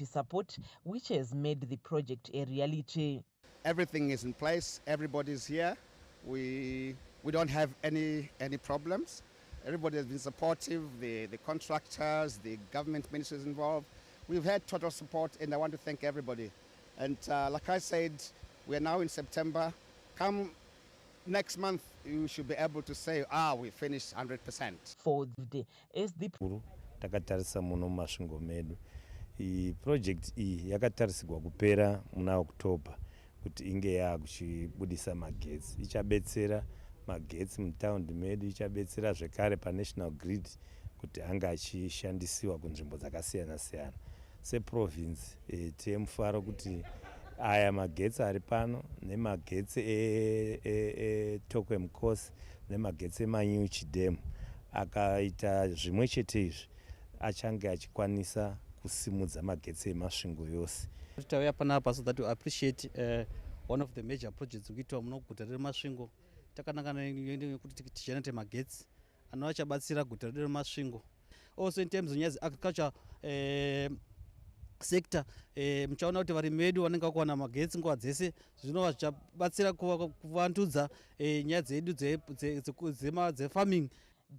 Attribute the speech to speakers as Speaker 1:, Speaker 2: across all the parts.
Speaker 1: community support, which has made the project a reality.
Speaker 2: Everything is in place. Everybody's here. We don't have any problems. Everybody has been supportive. The contractors, the government ministers involved. We've had total support, and I want to thank everybody. And like I said, we are now in September. Come next month, you should be able to say, we finished 100%.
Speaker 1: For the SDP.
Speaker 3: Takatarisa muno masvingo medu. I project iyi yakatarisirwa kupera muna October kuti inge yakuchibudisa magetsi. Ichabetsera magetsi mutaundi medu, ichabetsera zvekare pa national grid kuti anga achishandisiwa kunzvimbo dzakasiyana siyana. Seprovince temufaro kuti aya magetsi ari pano nemagetsi Tokwe Mkosi nemagetsi eManyuchi Dam akaita zvimwe chete izvi achange achikwanisa kusimudza magetsi emasvingo yose.
Speaker 4: Tauya panapa so that we appreciate one of the major projects kuitwa muno guta remasvingo. Takanangana kuti tichenete magetsi anoachabatsira guta remasvingo. Also in terms of agriculture sector, mchaona kuti varimi vedu vanenge kuwana magetsi nguva dzese zvinova zvichabatsira kuvandudza nyaya dzedu dzefarming.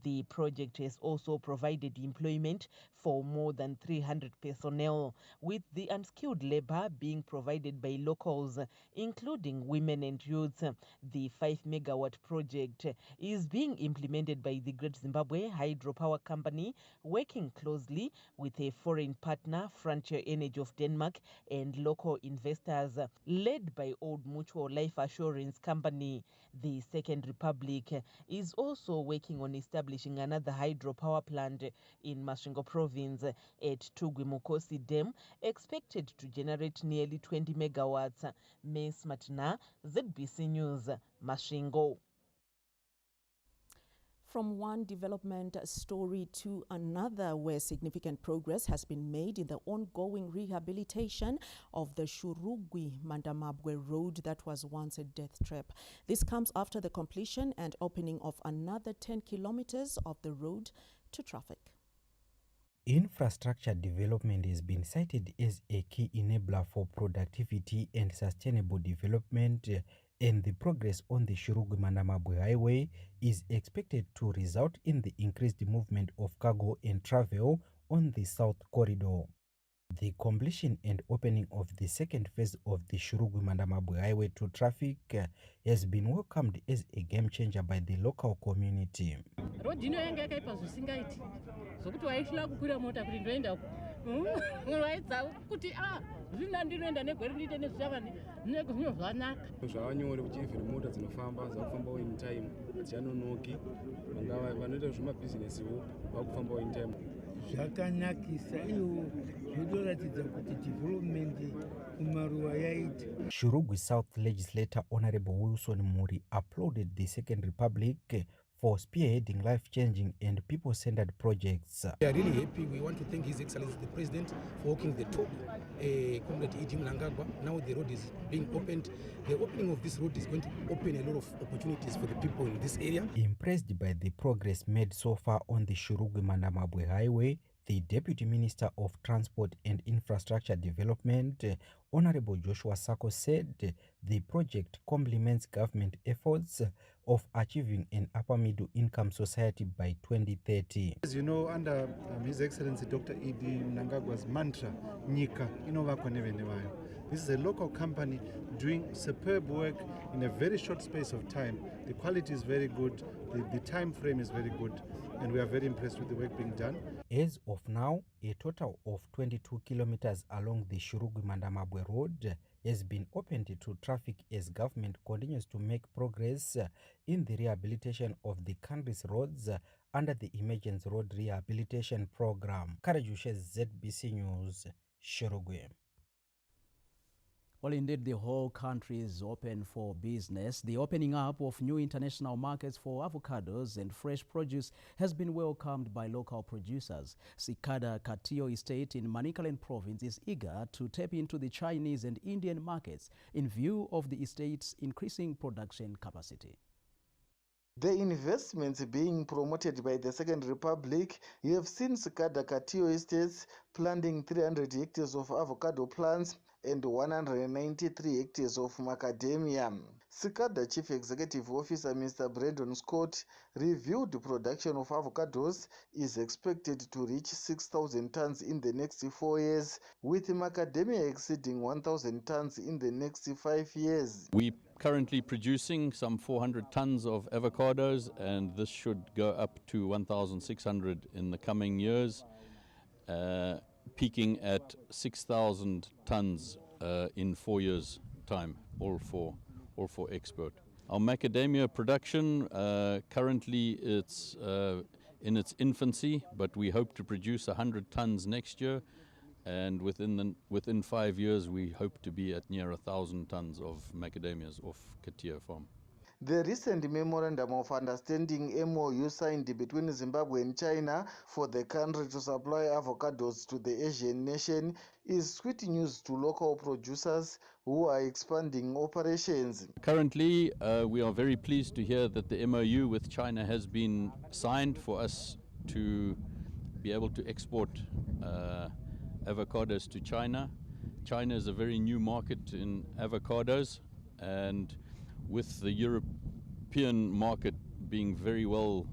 Speaker 1: The project has also provided employment for more than 300 personnel, with the unskilled labor being provided by locals, including women and youth. The 5-megawatt project is being implemented by the Great Zimbabwe Hydropower Company, working closely with a foreign partner, Frontier Energy of Denmark, and local investors, led by Old Mutual Life Assurance Company. The Second Republic is also working on establishing another hydropower plant in Masvingo province at Shurugwi Mandab Dam, expected to generate nearly 20 megawatts. Ms. Matina, ZBC News, Masvingo.
Speaker 5: From one development story to another, where significant progress has been made in the ongoing rehabilitation of the Shurugwi Mandab road that was once a death trap. This comes after the completion and opening of another 10 kilometers of the road to traffic.
Speaker 6: Infrastructure development has been cited as a key enabler for productivity and sustainable development, and the progress on the Shurugwi Mandab highway is expected to result in the increased movement of cargo and travel on the South Corridor. The completion and opening of the second phase of the Shurugwi Mandab highway to traffic has been welcomed as a game changer by the local community. Shurugwi South Legislator Honorable Wilson Muri applauded the Second Republic for spearheading life-changing and people-centered projects.
Speaker 7: We are really happy. We want to thank His Excellency the President for walking the talk. Now the road is being opened. The opening of this road is going to open a lot of opportunities for the people in this area.
Speaker 6: Impressed by the progress made so far on the Shurugwi Mandab highway, the Deputy Minister of Transport and Infrastructure Development, Honorable Joshua Sako, said the project complements government efforts of achieving an upper middle income society by 2030.
Speaker 8: As you know, under His Excellency Dr. E.D. Mnangagwa's mantra, Nyika inovakwa nevenevayo. This is a local company doing superb work in a very short space of time. The quality is very good, the time frame is very good, and we are very impressed with the work being done.
Speaker 6: As of now, a total of 22 kilometers along the Shurugwi Mandab road has been opened to traffic as government continues to make progress in the rehabilitation of the country's roads under the Emergency Road Rehabilitation Program. Karajushe, ZBC News, Shurugwi.
Speaker 9: Well, indeed, the whole country is open for business. The opening up of new international markets for avocados and fresh produce has been welcomed by local producers. Sikada Katio Estate in Manicaland province is eager to tap into the Chinese and Indian markets in view of the estate's increasing production capacity.
Speaker 10: The investments being promoted by the Second Republic have seen Sikada Katio Estates planting 300 hectares of avocado plants and 193 hectares of macadamia. Sikada Chief Executive Officer Mr. Brandon Scott revealed the production of avocados is expected to reach 6,000 tons in the next 4 years, with macadamia exceeding 1,000 tons in the next 5 years.
Speaker 11: We're currently producing some 400 tons of avocados, and this should go up to 1,600 in the coming years, peaking at 6,000 tons in 4 years' time, all for export. Our macadamia production, currently it's in its infancy, but we hope to produce 100 tons next year, and within 5 years we hope to be at near 1,000 tons of macadamias off Katia farm.
Speaker 10: The recent memorandum of understanding MOU signed between Zimbabwe and China for the country to supply avocados to the Asian nation is sweet news to local producers who are expanding operations.
Speaker 11: Currently, we are very pleased to hear that the MOU with China has been signed for us to be able to export avocados to China. China is a very new market in avocados, and with the European market being very well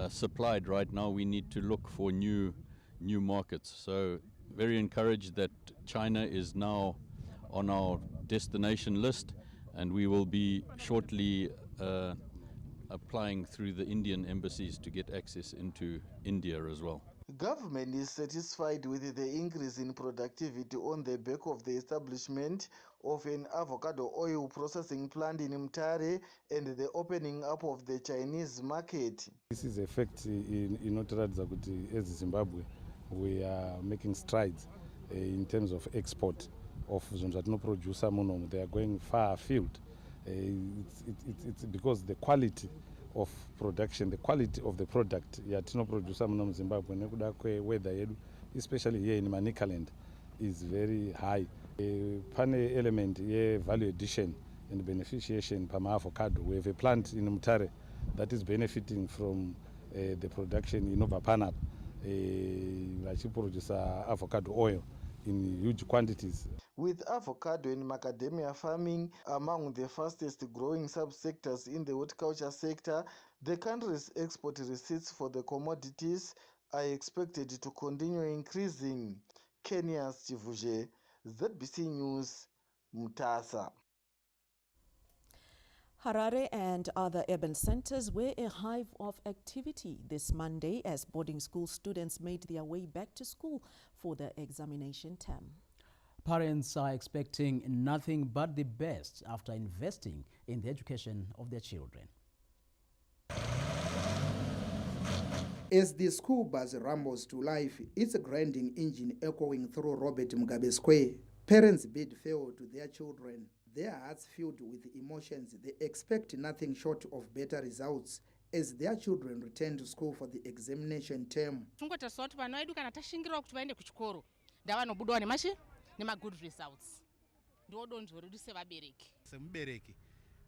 Speaker 11: supplied right now, we need to look for new markets. So very encouraged that China is now on our destination list, and we will be shortly applying through the Indian embassies to get access into India as well.
Speaker 10: Government is satisfied with the increase in productivity on the back of the establishment of an avocado oil processing plant in Mtare and the opening up of the Chinese market.
Speaker 3: This is a fact inotaradza kuti as Zimbabwe we are making strides in terms of export of zvinhu zvatinoproducer muno. They are going far afield. It's because the quality of production, the quality of the product yatinoproducer muno muZimbabwe nekuda kweweather yedu, especially here in Manicaland, is very high. Pane element value addition and beneficiation pama-avocado. We have a plant in Mutare that is benefiting from the production in Panap, produce avocado oil in huge quantities.
Speaker 10: With avocado and macadamia farming among the fastest growing subsectors in the horticulture sector, the country's export receipts for the commodities are expected to continue increasing. Kenya's Chivuje, ZBC News, Mutasa.
Speaker 5: Harare and other urban centers were a hive of activity this Monday as boarding school students made their way back to school for the examination term.
Speaker 9: Parents are expecting nothing but the best after investing in the education of their children.
Speaker 12: As the school bus rumbles to life, its grinding engine echoing through Robert Mugabe Square, parents bid farewell to their children. Their hearts filled with emotions, they expect nothing short of better results as their children return to school for the examination term.
Speaker 13: Good results. Semubereki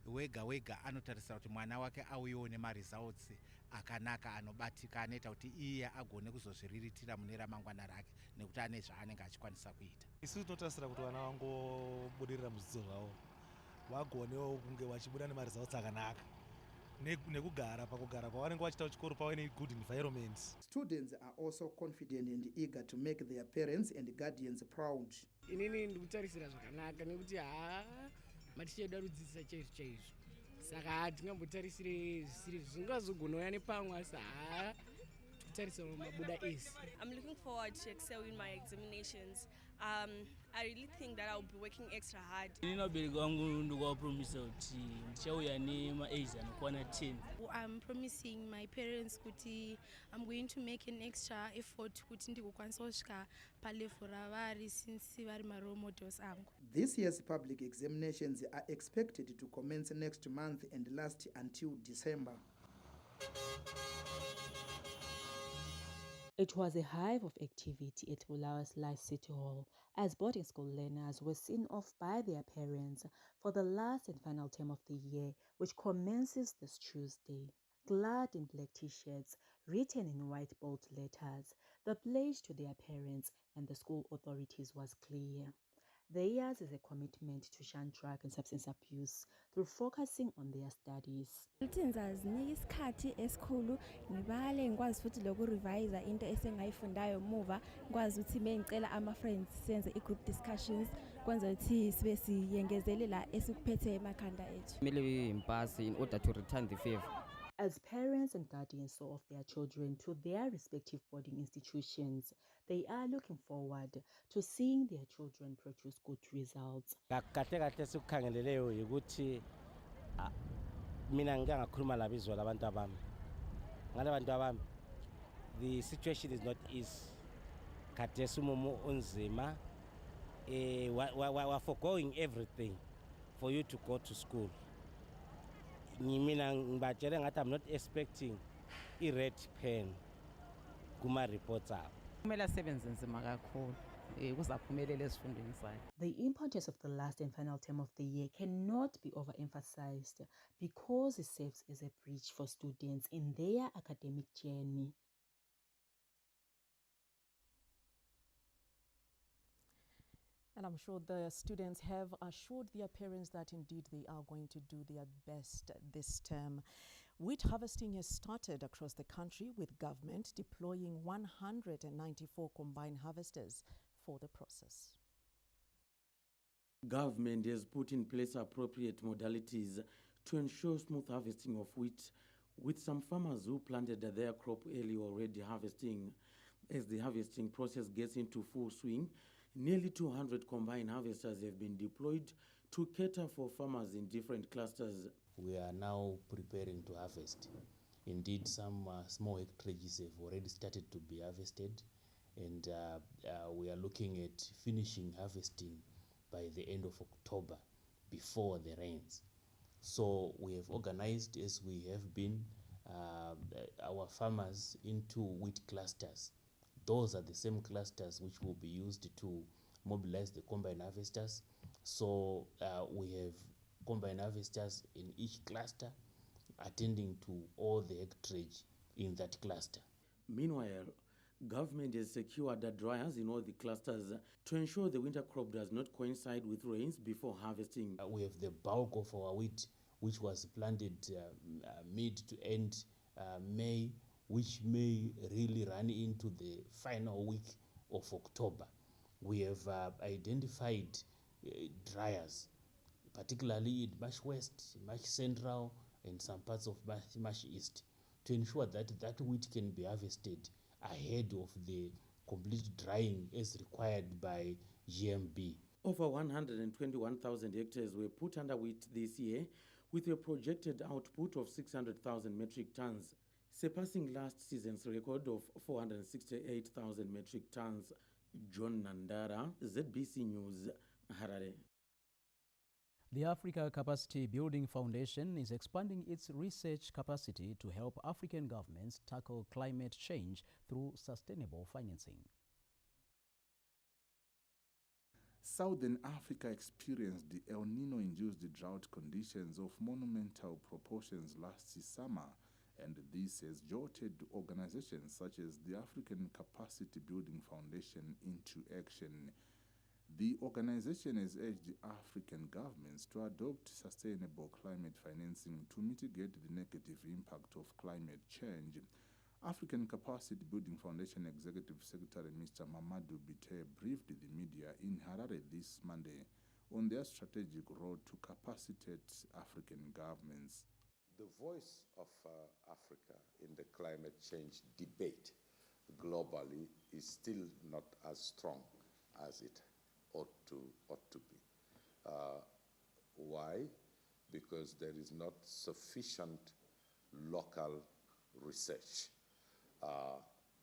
Speaker 13: wega anotarisira kuti mwana wake auyewo results akanaka anobatika anoita kuti iye agone kuzozviriritira mune ramangwana rake nekuti ane zvaanenge achikwanisa kuita.
Speaker 14: Isu tinotarisira kuti vana vangobudirira muzvidzidzo zvavo vagonewo kunge vachibuda results akanaka nekugara pakugara kwavanenge vachiita kuchikoro pave ne good environment.
Speaker 12: Students are also confident and eager to make their parents and guardians proud.
Speaker 15: Inini ndikutarisira zvakanaka nekuti maticha edu arudzidzisa chaizvo saka tingambotarisire zvisiri zvingazogonauya nepamwe asi tikutarisa mabuda ese.
Speaker 16: I'm looking forward to excel in my examinations. I really think that I'll be working extra hard. I'm promising my parents kuti I'm going to make an extra effort kuti ndigokwanisa kusvika palevel ravari since vari role models angu.
Speaker 12: This year's public examinations are expected to commence next month and last until December.
Speaker 17: It was a hive of activity at Bulawa's Life City Hall as boarding school learners were seen off by their parents for the last and final term of the year, which commences this Tuesday. Clad in black t-shirts, written in white bold letters, the pledge to their parents and the school authorities was clear. Theirs is a commitment to shun drug and substance abuse through focusing on their studies.
Speaker 18: Isikhathi esikhulu ngibale ngikwazi futhi lokurevise into esengayifundayo emuva ngikwazi ukuthi mengicela ama-friends senze i-group discussions kwenza ukuthi sibe siyengezelela esikuphethe emakhanda ethu.
Speaker 19: Kumele impasi in order to return the favor.
Speaker 17: As parents and guardians saw off their children to their respective boarding institutions, they are looking forward to seeing their children produce good results.
Speaker 20: Kahle sikukhangeleleyo ukuthi mina ngike ngakhuluma labizwa labantu abami. Ngalabantu abami, the situation is not easy. Kade sumumu unzima. We're foregoing everything for you to go to school. I'm not expecting a red pen kuma reports up.
Speaker 17: The importance of the last and final term of the year cannot be overemphasized because it serves as a bridge for students in their academic journey.
Speaker 5: And I'm sure the students have assured their parents that indeed they are going to do their best this term. Wheat harvesting has started across the country, with government deploying 194 combined harvesters for the process.
Speaker 21: Government has put in place appropriate modalities to ensure smooth harvesting of wheat, with some farmers who planted their crop early already harvesting. As the harvesting process gets into full swing, nearly 200 combined harvesters have been deployed to cater for farmers in different clusters.
Speaker 22: We are now preparing to harvest. Indeed, some small acreages have already started to be harvested, and we are looking at finishing harvesting by the end of October, before the rains. So we have organized, as we have been, our farmers into wheat clusters. Those are the same clusters which will be used to mobilize the combine harvesters. So we have combine harvesters in each cluster, attending to all the acreage in that cluster.
Speaker 21: Meanwhile, government has secured the dryers in all the clusters to ensure the winter crop does not coincide with rains before harvesting.
Speaker 22: We have the bulk of our wheat, which was planted mid to end May, which may really run into the final week of October. We have identified dryers, particularly in Marsh West, Marsh Central, and some parts of Marsh East, to ensure that that wheat can be harvested ahead of the complete drying as required by GMB.
Speaker 21: Over 121,000 hectares were put under wheat this year, with a projected output of 600,000 metric tons, surpassing last season's record of 468,000 metric tons. John Nandara, ZBC News, Harare.
Speaker 9: The Africa Capacity Building Foundation is expanding its research capacity to help African governments tackle climate change through sustainable financing.
Speaker 23: Southern Africa experienced the El Nino-induced drought conditions of monumental proportions last summer, and this has jolted organizations such as the African Capacity Building Foundation into action. The organization has urged African governments to adopt sustainable climate financing to mitigate the negative impact of climate change. African Capacity Building Foundation Executive Secretary Mr. Mamadou Bite briefed the media in Harare this Monday on their strategic road to capacitate African governments.
Speaker 24: The voice of Africa in the climate change debate globally is still not as strong as it ought to be. Why? Because there is not sufficient local research.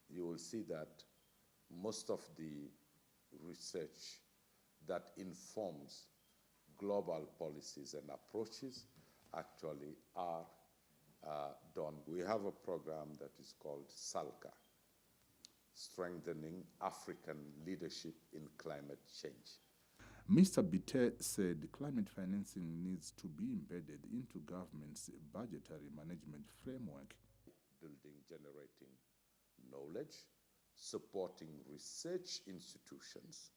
Speaker 24: You will see that most of the research that informs global policies and approaches actually are done. We have a program that is called SALCA, strengthening African leadership in climate change.
Speaker 23: Mr. Bitte said climate financing needs to be embedded into government's budgetary management framework.
Speaker 24: Building, generating knowledge, supporting research institutions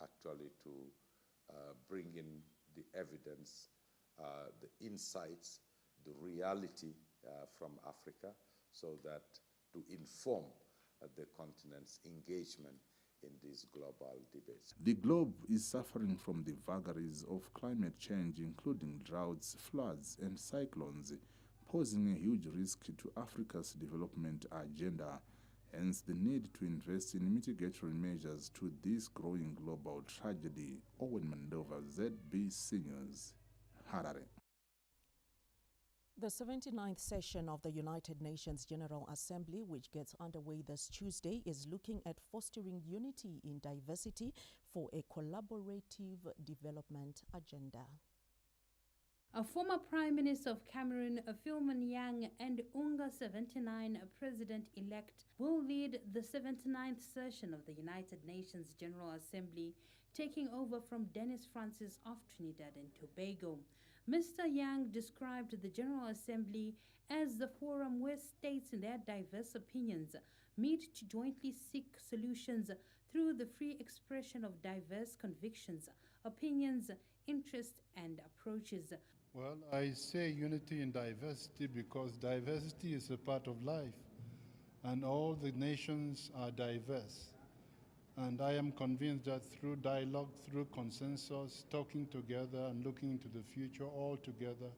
Speaker 24: actually to bring in the evidence, the insights, the reality from Africa, so that to inform the continent's engagement in these global debates.
Speaker 23: The globe is suffering from the vagaries of climate change, including droughts, floods, and cyclones, posing a huge risk to Africa's development agenda. Hence, the need to invest in mitigatory measures to this growing global tragedy. Owen Mandova, ZBC News, Harare.
Speaker 5: The 79th session of the United Nations General Assembly, which gets underway this Tuesday, is looking at fostering unity in diversity for a collaborative development agenda.
Speaker 1: A former Prime Minister of Cameroon, Philman Yang, and UNGA 79 President-elect will lead the 79th session of the United Nations General Assembly, taking over from Dennis Francis of Trinidad and Tobago. Mr. Yang described the General Assembly as the forum where states in their diverse opinions meet to jointly seek solutions through the free expression of diverse convictions, opinions, interests, and approaches.
Speaker 2: Well, I say unity in diversity because diversity is a part of life, and all the nations are diverse. And I am convinced that through dialogue, through consensus, talking together and looking into the future all together,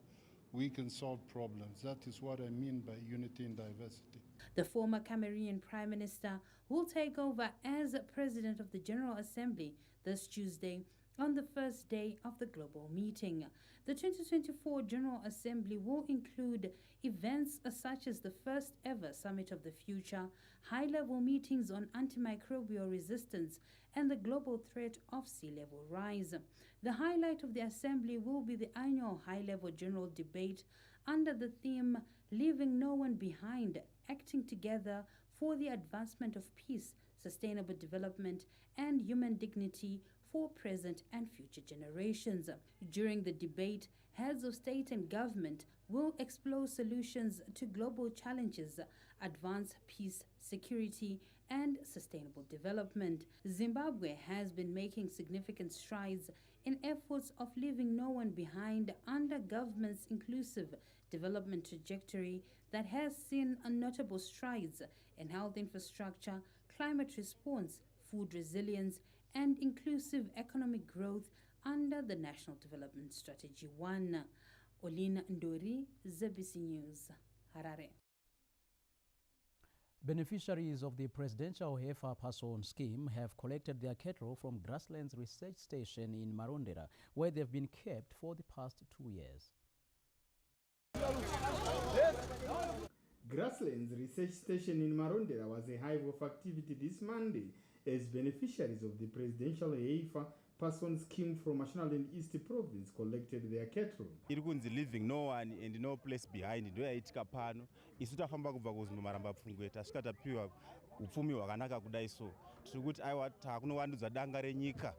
Speaker 2: we can solve problems. That is what I mean by unity in diversity.
Speaker 1: The former Cameroonian Prime Minister will take over as President of the General Assembly this Tuesday on the first day of the global meeting. The 2024 General Assembly will include events such as the first ever Summit of the Future, high-level meetings on antimicrobial resistance, and the global threat of sea level rise. The highlight of the Assembly will be the annual high-level general debate under the theme, Leaving No One Behind, Acting Together for the Advancement of Peace, Sustainable Development, and Human Dignity for present and future generations. During the debate, heads of state and government will explore solutions to global challenges, advance peace, security, and sustainable development. Zimbabwe has been making significant strides in efforts of leaving no one behind under government's inclusive development trajectory that has seen notable strides in health infrastructure, climate response, food resilience, and inclusive economic growth under the National Development Strategy 1. Olina Ndori, ZBC News, Harare.
Speaker 9: Beneficiaries of the Presidential Heifer Person Scheme have collected their cattle from Grasslands Research Station in Marondera, where they've been kept for the past 2 years.
Speaker 4: Grasslands Research Station in Marondera was a hive of activity this Monday as beneficiaries of the Presidential Heifer Person Scheme from Mashonaland East Province collected their cattle.
Speaker 7: Iri kunzi leaving no one and no place behind ndo yaitika pano. Isu tafamba kubva kuZimbamaramba Pfungwe tasvika tapiwa upfumi hwakanaka kudai so. Tiri kuti aiwa takunowandudzwa danga renyika.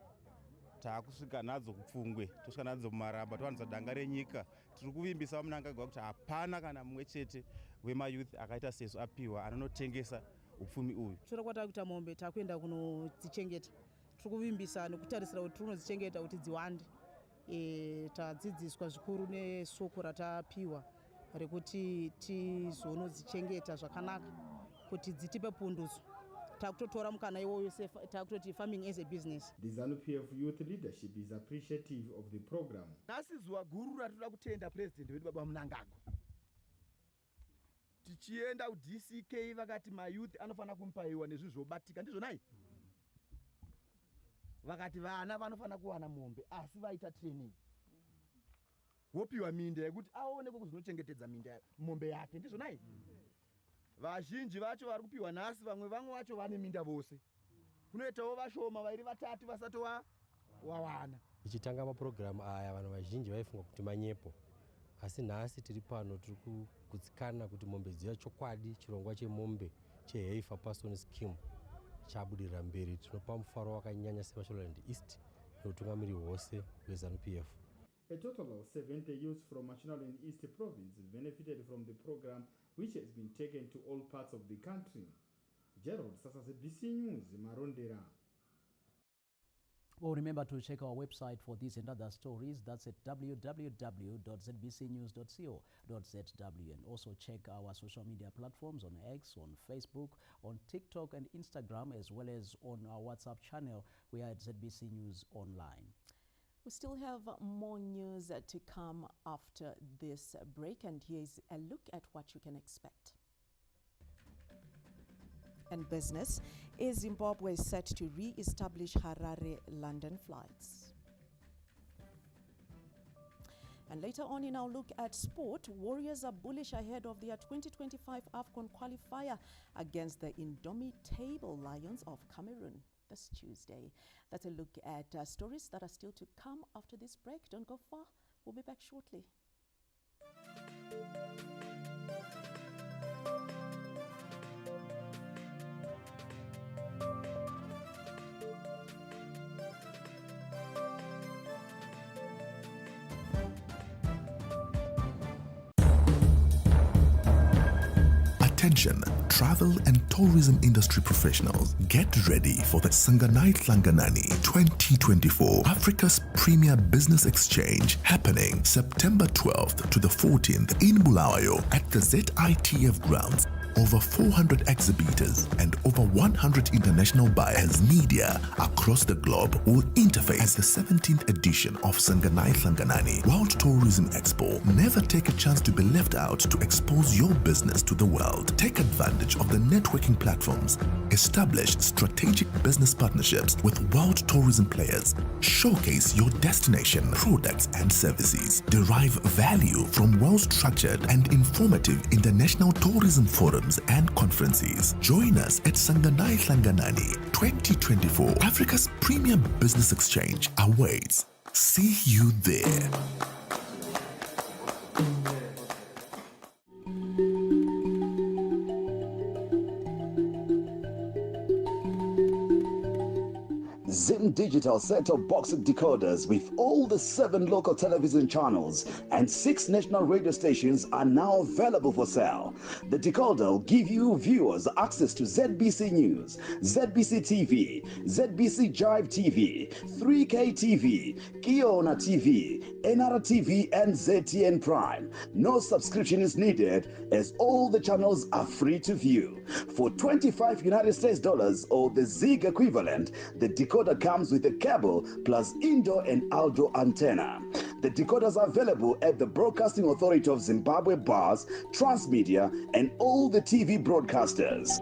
Speaker 7: Takusvika nadzo kuPfungwe, tosvika nadzo kuMaramba, towandudzwa danga renyika. Tiri kuvimbisa Mnangagwa kuti hapana kana mumwe chete wemayouth akaita sesu apiwa anonotengesa upfumi uyu.
Speaker 25: Shure kwata kuita mombe takuenda kunodzichengeta. Tiri kuvimbisa nekutarisira kuti tinodzichengeta kuti dziwande. Tadzidziswa zvikuru nesoko ratapiwa rekuti tizonodzichengeta zvakanaka kuti dzitipe punduso. Takutotora mukana iwoyo takutoti farming as a business.
Speaker 4: The ZANU-PF youth leadership is appreciative of the program.
Speaker 26: Nasi zuwa guru ratoda kutenda president wedu baba Mnangagwa. Tichienda ku DCK vakati mayouth anofana kumpaiwa nezvizvobatika ndizvo nai. Vakati vana vanofana kuwana mombe asi vaita training. Wopiwa minda yekuti aone kuzvinochengetedza minda mombe yake ndizvo nai. Vazhinji vacho vari kupiwa nhasi vamwe vacho vane minda vose. Kunoitawo vashoma vairi vatatu vasati wawana.
Speaker 27: Ichitanga mapurogiramu aya vanhu vazhinji vaifunga kuti manyepo. Asi nhasi tiri pano tiri kutsikana kuti mombe dziya chokwadi chirongwa chemombe cheHeifer Person Scheme chabudirira mberi. Tinopa mufaro wakanyanya seMashonaland East neutungamiriri hwose hweZANU-PF.
Speaker 4: A total of 70 youths from Mashonaland East province benefited from the program, which has been taken to all parts of the country. Gerald Sasase, BC News, Marondera.
Speaker 9: Well, remember to check our website for these and other stories. That's at www.zbcnews.co.zw. And also check our social media platforms on X, on Facebook, on TikTok and Instagram, as well as on our WhatsApp channel. We are at ZBC News Online.
Speaker 5: We still have more news to come after this break, and here's a look at what you can expect. And business, is Zimbabwe set to re-establish Harare-London flights? And later on in our look at sport, Warriors are bullish ahead of their 2025 AFCON qualifier against the indomitable Lions of Cameroon this Tuesday. That's a look at stories that are still to come after this break. Don't go far. We'll be back shortly.
Speaker 3: Attention, travel and tourism industry professionals, get ready for the Sanganai Hlanganani 2024 Africa's premier business exchange happening September 12th to the 14th in Bulawayo at the ZITF grounds. Over 400 exhibitors and over 100 international buyers media across the globe will interface as the 17th edition of Sanganai Hlanganani World Tourism Expo. Never take a chance to be left out to expose your business to the world. Take advantage of the networking platforms. Establish strategic business partnerships with world tourism players. Showcase your destination, products and services. Derive value from well-structured and informative international tourism forums and conferences. Join us at Sanganai Hlanganani 2024. Africa's premier business exchange awaits. See you there.
Speaker 6: Zim Digital set-top box decoders with all the 7 local television channels and 6 national radio stations are now available for sale. The decoder will give you viewers access to ZBC News, ZBC TV, ZBC Jive TV, 3K TV, Kiona TV, NR TV and ZTN Prime. No subscription is needed as all the channels are free to view. For $25 United States or the ZIG equivalent, the decoder comes with a cable plus indoor and outdoor antenna. The decoders are available at the Broadcasting Authority of Zimbabwe bars, Transmedia, and all the TV broadcasters.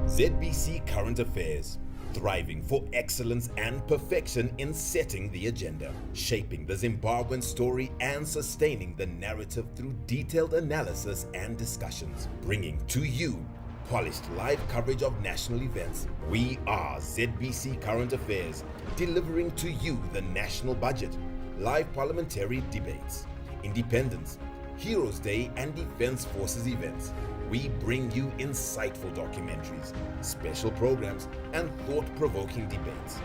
Speaker 8: ZBC Current Affairs, thriving for excellence and perfection in setting the agenda, shaping the Zimbabwean story and sustaining the narrative through detailed analysis and discussions, bringing to you polished live coverage of national events. We are ZBC Current Affairs, delivering to you the national budget, live parliamentary debates, independence, Heroes Day and Defense Forces events. We bring you insightful documentaries, special programs, and thought-provoking debates.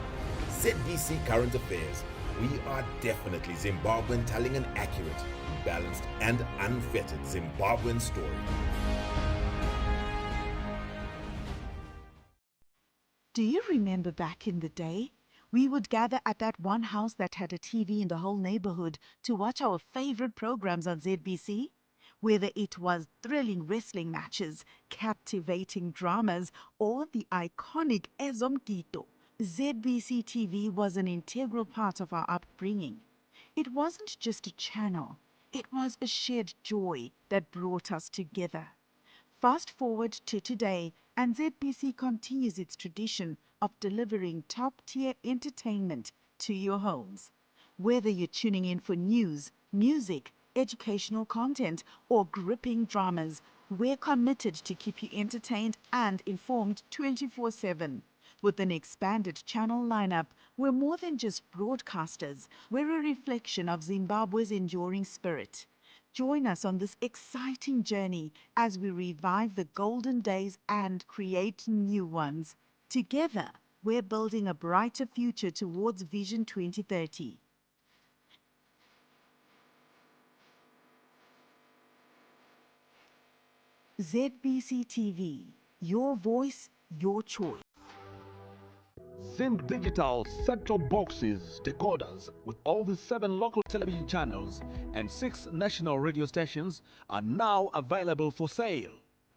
Speaker 8: ZBC Current Affairs. We are definitely Zimbabwean, telling an accurate, balanced, and unfettered Zimbabwean story.
Speaker 10: Do you remember back in the day? We would gather at that one house that had a TV in the whole neighborhood to watch our favorite programs on ZBC. Whether it was thrilling wrestling matches, captivating dramas, or the iconic Ezomgito, ZBC TV was an integral part of our upbringing. It wasn't just a channel, it was a shared joy that brought us together. Fast forward to today, and ZBC continues its tradition of delivering top-tier entertainment to your homes. Whether you're tuning in for news, music, educational content, or gripping dramas, we're committed to keep you entertained and informed 24/7. With an expanded channel lineup, we're more than just broadcasters. We're a reflection of Zimbabwe's enduring spirit. Join us on this exciting journey as we revive the golden days and create new ones. Together, we're building a brighter future towards Vision 2030. ZBC TV, your voice, your choice.
Speaker 3: Zim Digital set-top boxes, decoders with all the 7 local television channels and 6 national radio stations are now available for sale.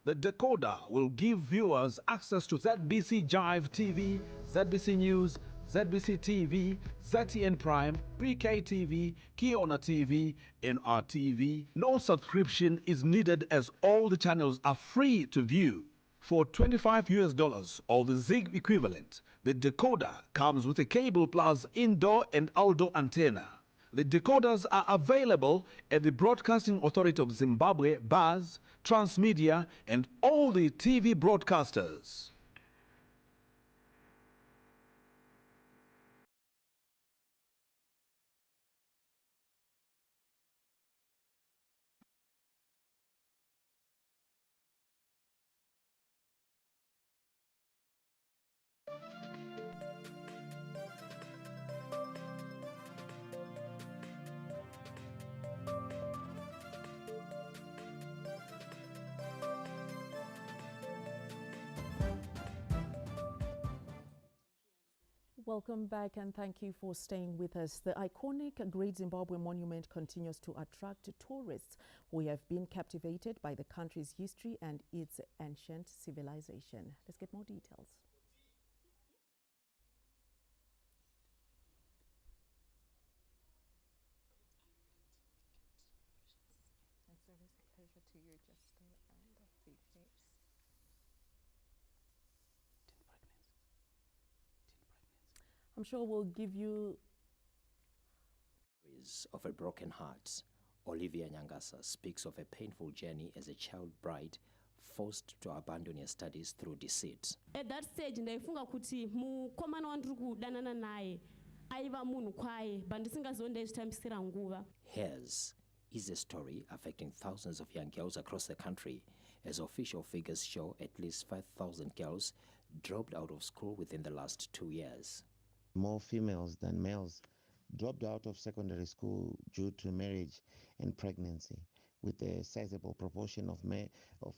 Speaker 3: The decoder will give viewers access to ZBC Jive TV, ZBC News, ZBC TV, ZTN Prime, PK TV, Kiona TV, NRTV. No subscription is needed as all the channels are free to view. For $25 or the Zig equivalent, the decoder comes with a cable plus indoor and outdoor antenna. The decoders are available at the Broadcasting Authority of Zimbabwe, BAZ, Transmedia, and all the TV broadcasters.
Speaker 5: Welcome back and thank you for staying with us. The iconic Great Zimbabwe Monument continues to attract tourists who have been captivated by the country's history and its ancient civilization. Let's get more details.
Speaker 11: It's always a pleasure to you. Just stay and a big face.
Speaker 5: I'm sure we'll give you
Speaker 12: of a broken heart. Olivia Nyangasa speaks of a painful journey as a child bride forced to abandon her studies through deceit.
Speaker 13: At that stage ndaifunga kuti mukomana wandiri kudanana naye aiva munhu kwaye bandisingazonde zvitambisira nguva.
Speaker 12: Hers is a story affecting thousands of young girls across the country, as official figures show at least 5,000 girls dropped out of school within the last 2 years.
Speaker 14: More females than males dropped out of secondary school due to marriage and pregnancy, with a sizable proportion of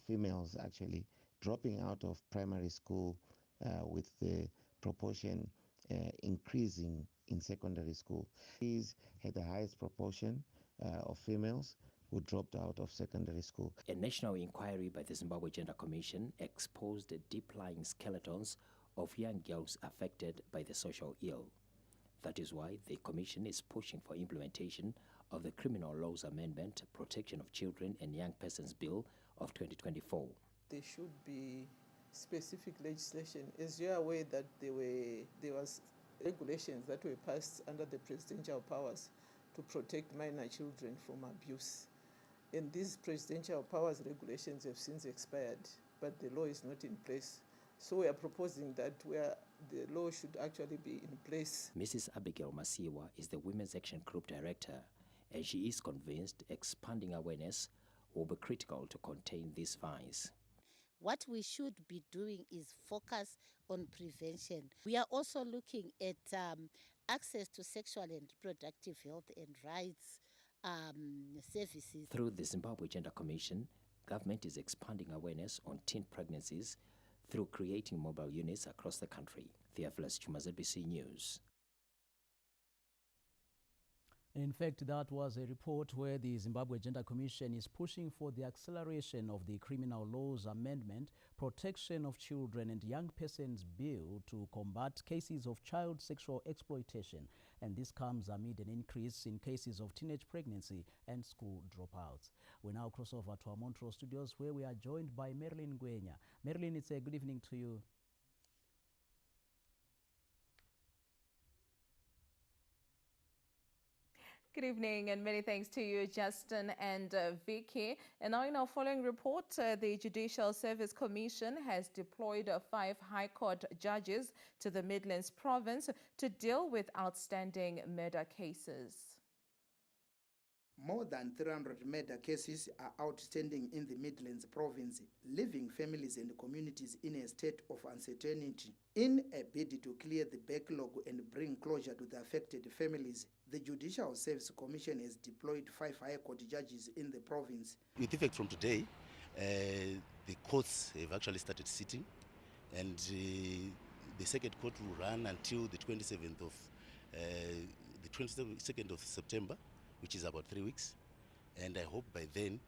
Speaker 14: females actually dropping out of primary school, with the proportion increasing in secondary school. These had the highest proportion of females who dropped out of secondary school.
Speaker 12: A national inquiry by the Zimbabwe Gender Commission exposed deep-lying skeletons of young girls affected by the social ill. That is why the Commission is pushing for implementation of the Criminal Laws Amendment, Protection of Children and Young Persons Bill of 2024.
Speaker 15: There should be specific legislation. As you are aware that there was regulations that were passed under the presidential powers to protect minor children from abuse. And these presidential powers regulations have since expired, but the law is not in place. So we are proposing that where the law should actually be in place.
Speaker 12: Mrs. Abigail Masiwa is the Women's Action Group Director, and she is convinced expanding awareness will be critical to contain this vice.
Speaker 16: What we should be doing is focus on prevention. We are also looking at access to sexual and reproductive health and rights services.
Speaker 12: Through the Zimbabwe Gender Commission, government is expanding awareness on teen pregnancies through creating mobile units across the country. Theophilus Chuma, ZBC News.
Speaker 9: In fact, that was a report where the Zimbabwe Gender Commission is pushing for the acceleration of the Criminal Laws Amendment, Protection of Children and Young Persons Bill to combat cases of child sexual exploitation. And this comes amid an increase in cases of teenage pregnancy and school dropouts. We now cross over to our Montrose studios where we are joined by Marilyn Gwenya. Marilyn, it's a good evening to you.
Speaker 11: Good evening and many thanks to you, Justin and Vicky. And now in our following report, the Judicial Service Commission has deployed 5 High Court judges to the Midlands province to deal with outstanding murder cases.
Speaker 17: More than 300 murder cases are outstanding in the Midlands province, leaving families and communities in a state of uncertainty. In a bid to clear the backlog and bring closure to the affected families, the Judicial Service Commission has deployed 5 High Court judges in the province.
Speaker 18: With effect from today, the courts have actually started sitting, and the second court will run until the 27th of September, which is about 3 weeks, and I hope by then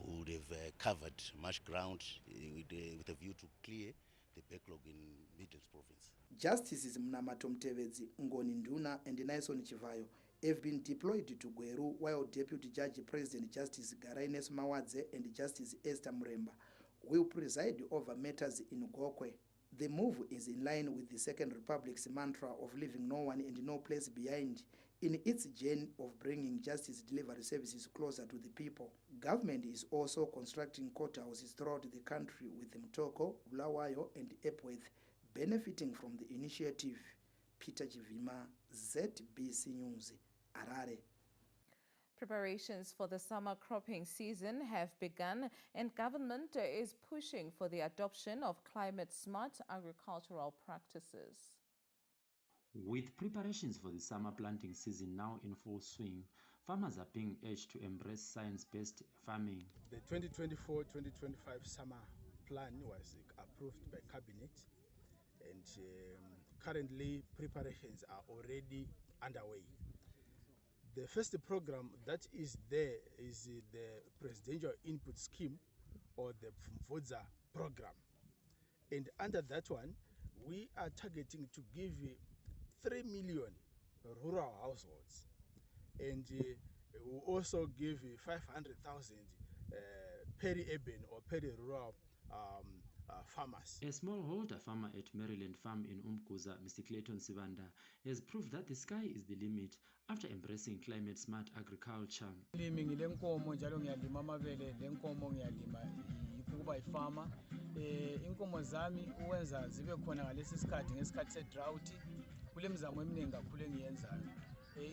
Speaker 18: we would have covered much ground with a view to clear the backlog in Midlands province.
Speaker 17: Justices Mnamato Mtevedzi, Ngoni Nduna and Naison Chivayo have been deployed to Gweru, while Deputy Judge President Justice Garaines Mawadze and Justice Esther Muremba will preside over matters in Gokwe. The move is in line with the Second Republic's mantra of leaving no one and no place behind in its journey of bringing justice delivery services closer to the people. Government is also constructing courthouses throughout the country, with Mtoko, Bulawayo and Epworth benefiting from the initiative. Peter Chivima, ZBC News, Harare.
Speaker 11: Preparations for the summer cropping season have begun, and government is pushing for the adoption of climate-smart agricultural practices.
Speaker 19: With preparations for the summer planting season now in full swing, farmers are being urged to embrace science-based farming.
Speaker 20: The 2024-2025 summer plan was approved by Cabinet, and currently preparations are already underway. The first program that is there is the Presidential Input Scheme, or the Mvodza program. And under that one, we are targeting to give 3 million rural households, and we also give 500,000 peri-urban or peri-rural farmers.
Speaker 19: A smallholder farmer at Maryland Farm in Umkuza, Mr. Clayton Sivanda, has proved that the sky is the limit after embracing climate-smart agriculture.
Speaker 21: Inkomo zami uwenza zibe khona ngalesi sikhathi ngesikhathi sedrought kule mizamo eminingi kakhulu engiyenzayo.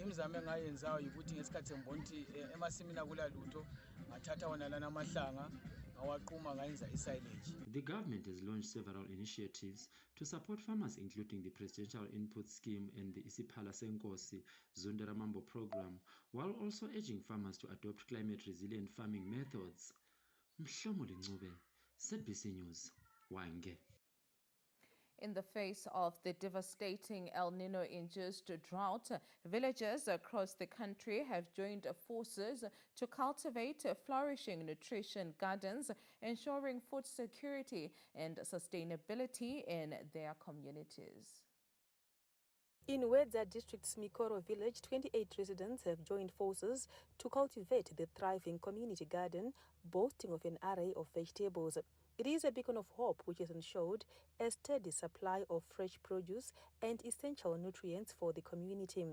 Speaker 21: Imizamo engayenzayo ukuthi ngesikhathi sembona ukuthi emasimini akula lutho ngathatha wona lana amahlanga ngawaqhuma ngayenza isilage.
Speaker 19: The government has launched several initiatives to support farmers, including the Presidential Input Scheme and the Isiphala Senkosi Zundaramambo program, while also urging farmers to adopt climate-resilient farming methods. Mhlomuli Ncube, ZBC News, Wange.
Speaker 11: In the face of the devastating El Nino-induced drought, villagers across the country have joined forces to cultivate flourishing nutrition gardens, ensuring food security and sustainability in their communities.
Speaker 22: In Wedza District's Mikoro village, 28 residents have joined forces to cultivate the thriving community garden, boasting of an array of vegetables. It is a beacon of hope which has ensured a steady supply of fresh produce and essential nutrients for the community.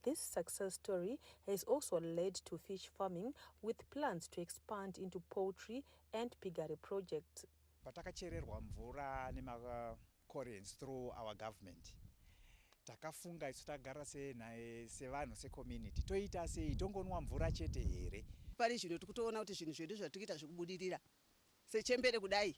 Speaker 22: This success story has also led to fish farming, with plans to expand into poultry and piggery projects.
Speaker 24: Patakachererwa mvura nemacoreans through our government. Takafunga isu tagara sevanhu secommunity toita sei tongonwa mvura chete here.
Speaker 28: Pari zvino tikutoona kuti zvinhu zvedu zvatikuita zvikubudirira sechembere kudai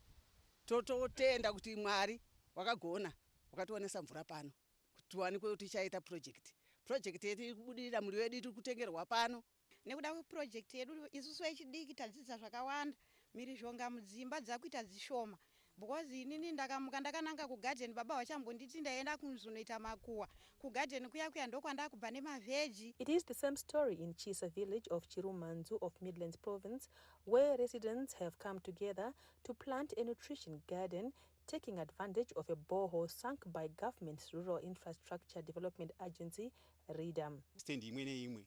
Speaker 28: tototenda kuti Mwari wakagona wakationesa mvura pano kuti tiwanikwe kuti tichaita project yedu ikubudirira, muri wedu tiri kutengerwa pano.
Speaker 29: Nekuda kweproject yedu isusu vechidiki tadzidza zvakawanda, mhirizhonga mudzimba dzakuita dzishoma. Because inini ndakamuka ndakananga kugarden, baba vachambonditi ndaenda kuzonoita makuwa. Kugarden kuya ndokwanda kubva nemaveji.
Speaker 22: It is the same story in Chisa village of Chirumanzu of Midlands province, where residents have come together to plant a nutrition garden, taking advantage of a borehole sunk by government's Rural Infrastructure Development Agency, RIDAM.
Speaker 24: Stand imwe neimwe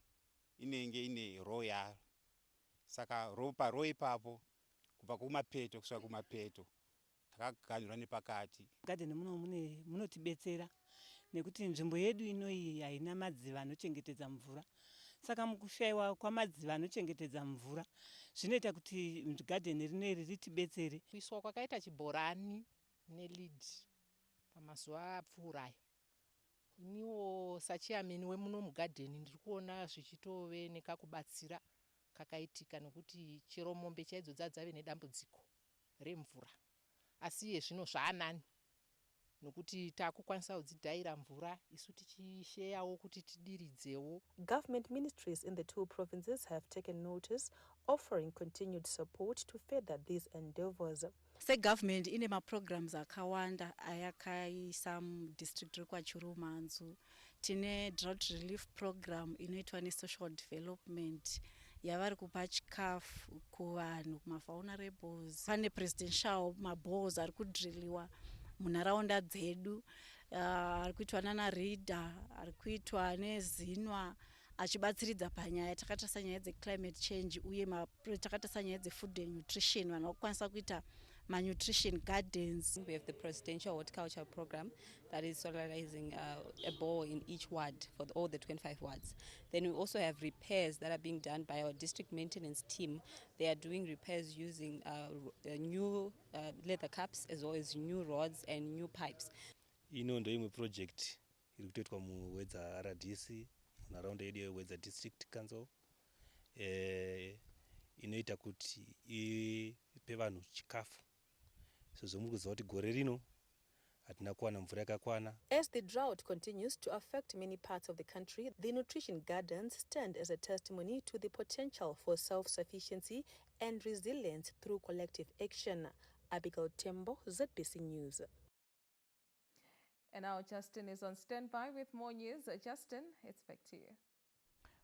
Speaker 24: inenge ine row yaro. Saka ropa row ipapo kubva kumapeto kusvika kumapeto. Takagadzira nepakati.
Speaker 28: Garden munotibetsera nekuti nzvimbo yedu inoyi haina madziva anochengetedza mvura.
Speaker 1: saka mukushayiwa kwamadziva anochengetedza mvura zvinoita kuti gadheni rineri ritibetsere.
Speaker 2: Kuiswa kwakaita chibhorani nelid pamazuva apfuurayo, iniwo sachiamini wemuno mugadheni ndiri kuona zvichitove nekakubatsira kakaitika, nekuti chero mombe chaidzo dzave nedambudziko remvura, asi zvino zvaanani nokuti takukwanisa kudzidhaira mvura isu tichisheyawo kuti tidiridzewo.
Speaker 22: Government ministries in the two provinces have taken notice, offering continued support to further these endeavors.
Speaker 4: Government ine ma-programs akawanda ayakaisa mudistrict rekwaChurumanzu. Tine drought relief program inoitwa ne-social development yavari kupa chikafu kuvanhu kuma-vulnerables. Pane presidential maballs ari kudriliwa munharaunda dzedu, ari kuitwa nanaReader, ari kuitwa neZinwa, achibatsiridza panyaya takatarisa nyaya dzeclimate change uye takatarisa nyaya dzefood and nutrition, vanhu vakukwanisa kuita malnutrition gardens.
Speaker 6: We have the presidential horticulture program that is solarizing a bowl in each ward for all the 25 wards. Then we also have repairs that are being done by our district maintenance team. They are doing repairs using new leather cups as well as new rods and new pipes.
Speaker 7: Ino ndo imwe project iri kutoitwa muwedza RDC munharaunda yedu yewedza district council, inoita kuti ipe vanhu chikafu. So muri kuziva kuti gore rino hatina kuwana mvura yakakwana.
Speaker 22: As the drought continues to affect many parts of the country, the nutrition gardens stand as a testimony to the potential for self-sufficiency and resilience through collective action. Abigail Tembo, ZBC News.
Speaker 11: And now Justin is on standby with more news. Justin, it's back to you.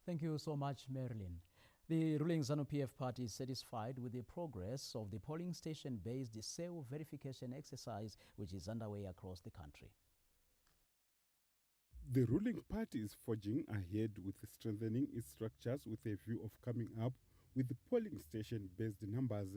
Speaker 9: Thank you so much, Marilyn. The ruling ZANU-PF party is satisfied with the progress of the polling station-based self-verification exercise which is underway across the country.
Speaker 23: The ruling party is forging ahead with strengthening its structures with a view of coming up with the polling station-based numbers.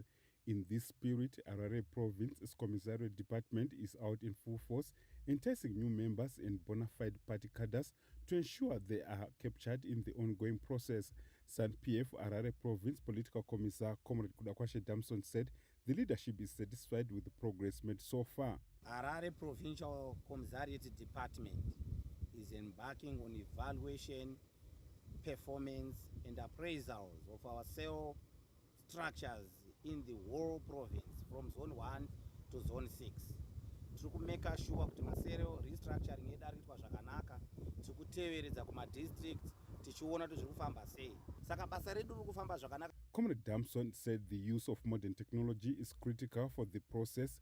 Speaker 23: In this spirit, Harare Province's Commissariat Department is out in full force, enticing new members and bona fide party cadres to ensure they are captured in the ongoing process. ZANU-PF Harare Province Political Commissar Comrade Kudakwashe Damson said the leadership is satisfied with the progress made so far.
Speaker 25: Harare Provincial Commissariat Department is embarking on evaluation, performance and appraisals of our cell structures in the whole province from zone 1 to zone 6. Tiri kumeka sure kuti masero restructuring yedu ari kuitwa zvakanaka, tiri kuteveredza kuma-district tichiona kuti zviri kufamba sei. Saka basa redu riri kufamba zvakanaka.
Speaker 23: Comrade Damson said the use of modern technology is critical for the process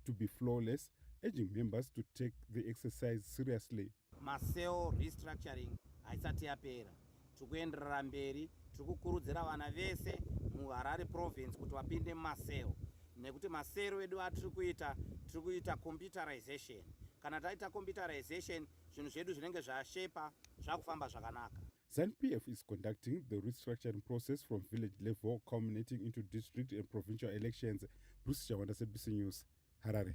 Speaker 23: to be flawless, urging members to take the exercise seriously.
Speaker 25: Maseo restructuring haisati yapera. Tiri kuenderera mberi, tiri kukurudzira vana vese muHarare Province kuti vapinde mumasero, nekuti masero edu atiri kuita computerization. Kana taita computerization, zvinhu zvedu zvinenge zvashepa zvakufamba zvakanaka.
Speaker 23: ZANU-PF is conducting the restructuring process from village level, culminating into district and provincial elections. Bruce Chawanda, ZBC News, Harare.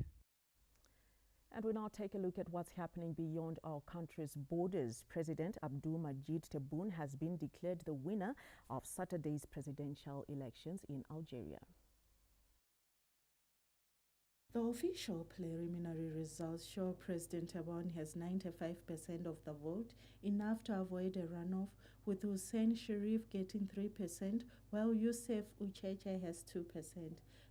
Speaker 5: And we now take a look at what's happening beyond our country's borders. President Abdul Majid Tebboune has been declared the winner of Saturday's presidential elections in Algeria.
Speaker 26: The official preliminary results show President Tebboune has 95% of the vote, enough to avoid a runoff, with Hussein Sharif getting 3%, while Youssef Ucheche has 2%.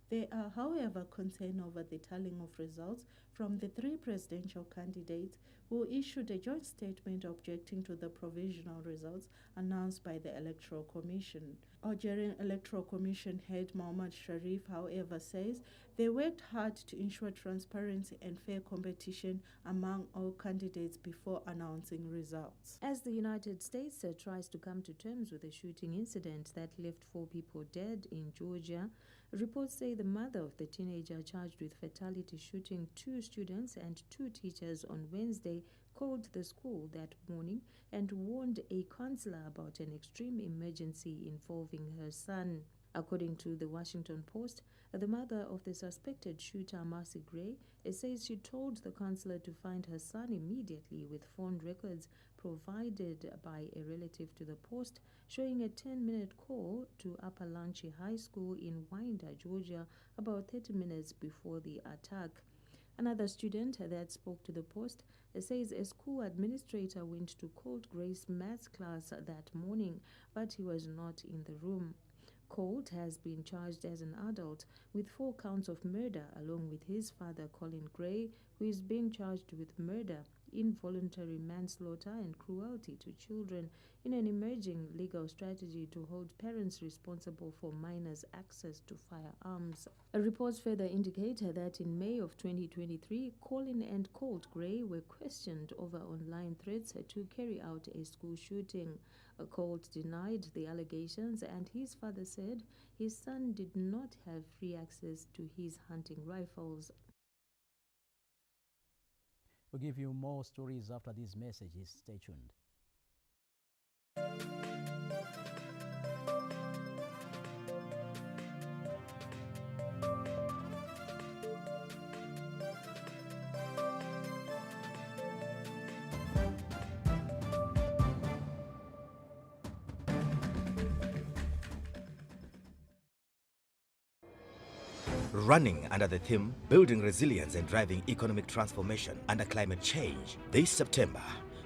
Speaker 26: There are, however, concern over the tallying of results from the three presidential candidates who issued a joint statement objecting to the provisional results announced by the Electoral Commission. Algerian Electoral Commission head Mohamed Sharif, however, says they worked hard to ensure transparency and fair competition among all candidates before announcing results.
Speaker 27: As the United States tries to come to terms with a shooting incident that left 4 people dead in Georgia, reports say the mother of the teenager charged with fatality shooting 2 students and 2 teachers on Wednesday called the school that morning and warned a counselor about an extreme emergency involving her son. According to the Washington Post, the mother of the suspected shooter, Marcy Gray, says she told the counselor to find her son immediately with phone records provided by a relative to the Post, showing a 10-minute call to Upper Lanchi High School in Winder, Georgia, about 30 minutes before the attack. Another student that spoke to the Post says a school administrator went to Colt Gray's maths class that morning, but he was not in the room. Colt has been charged as an adult with 4 counts of murder, along with his father, Colin Gray, who is being charged with murder, involuntary manslaughter, and cruelty to children in an emerging legal strategy to hold parents responsible for minors' access to firearms. Reports further indicate that in May of 2023, Colin and Colt Gray were questioned over online threats to carry out a school shooting. Colt denied the allegations, and his father said his son did not have free access to his hunting rifles.
Speaker 9: We'll give you more stories after these messages. Stay tuned.
Speaker 3: Running under the theme Building Resilience and Driving Economic Transformation Under Climate Change, this September,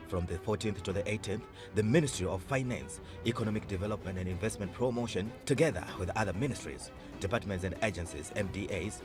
Speaker 3: from the 14th to the 18th, the Ministry of Finance, Economic Development and Investment Promotion, together with other ministries, departments and agencies, MDAs,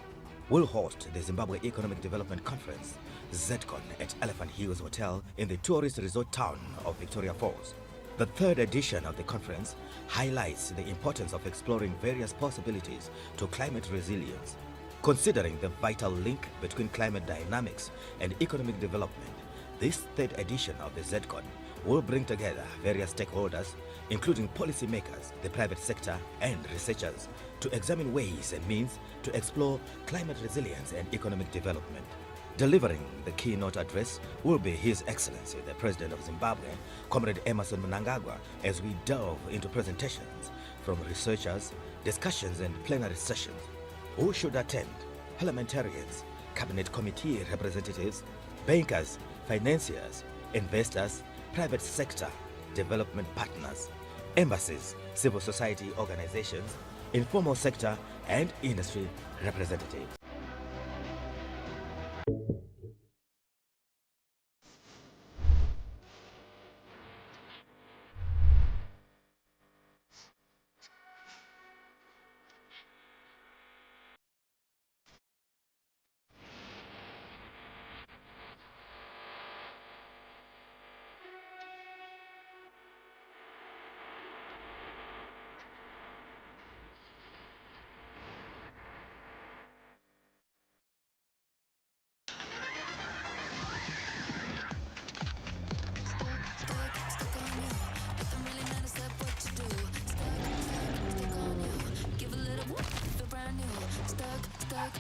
Speaker 3: will host the Zimbabwe Economic Development Conference, ZEDCON, at Elephant Hills Hotel in the tourist resort town of Victoria Falls. The 3rd edition of the conference highlights the importance of exploring various possibilities to climate resilience. Considering the vital link between climate dynamics and economic development, this 3rd edition of the ZEDCON will bring together various stakeholders, including policymakers, the private sector, and researchers, to examine ways and means to explore climate resilience and economic development. Delivering the keynote address will be His Excellency, the President of Zimbabwe, Comrade Emerson Mnangagwa, as we delve into presentations from researchers, discussions, and plenary sessions. Who should attend? Parliamentarians, cabinet committee representatives, bankers, financiers, investors, private sector, development partners, embassies, civil society organizations, informal sector, and industry representatives.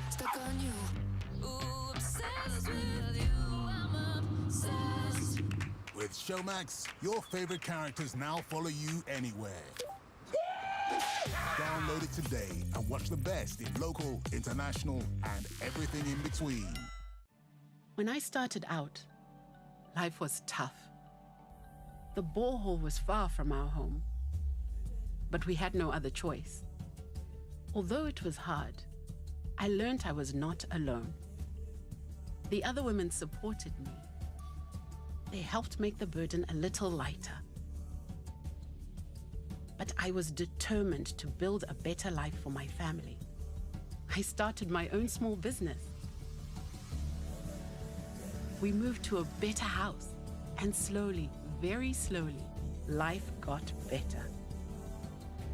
Speaker 8: Stuck on you. Ooh, obsessed with you. I'm obsessed.
Speaker 10: With Showmax, your favorite characters now follow you anywhere. Download it today and watch the best in local, international, and everything in between.
Speaker 12: When I started out, life was tough. The borehole was far from our home, but we had no other choice. Although it was hard, I learned I was not alone. The other women supported me. They helped make the burden a little lighter. But I was determined to build a better life for my family. I started my own small business. We moved to a better house, and slowly, very slowly, life got better.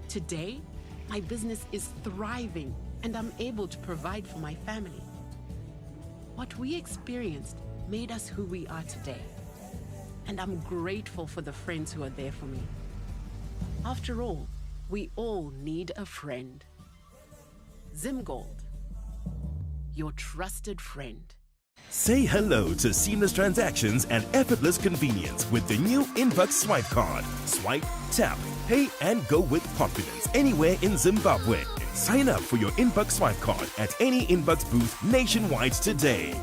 Speaker 12: Today, my business is thriving, and I'm able to provide for my family. What we experienced made us who we are today, and I'm grateful for the friends who are there for me. After all, we all need a friend. Zimgold, your trusted friend.
Speaker 13: Say hello to seamless transactions and effortless convenience with the new Inbox Swipe card. Swipe, tap, pay, and go with confidence anywhere in Zimbabwe. Sign up for your Inbox Swipe card at any Inbox booth nationwide today.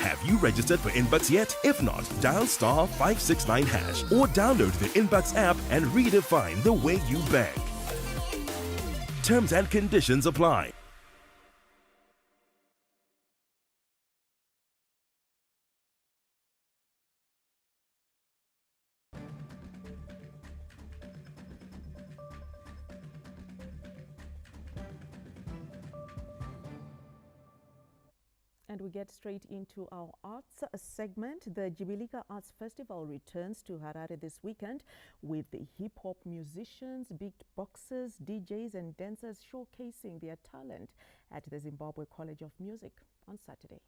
Speaker 13: Have you registered for Inbucks yet? If not, dial star 569 hash or download the Inbucks app and redefine the way you bank. Terms and conditions apply.
Speaker 5: And we get straight into our arts segment. The Jibilika Arts Festival returns to Harare this weekend with the hip-hop musicians, beatboxers, DJs and dancers showcasing their talent at the Zimbabwe College of Music on Saturday.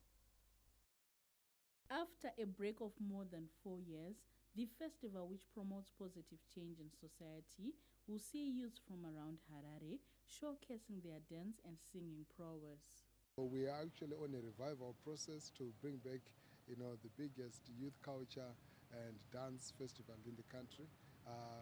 Speaker 14: After a break of more than 4 years, the festival, which promotes positive change in society, will see youths from around Harare showcasing their dance and singing prowess.
Speaker 15: We are actually on a revival process to bring back, the biggest youth culture and dance festival in the country.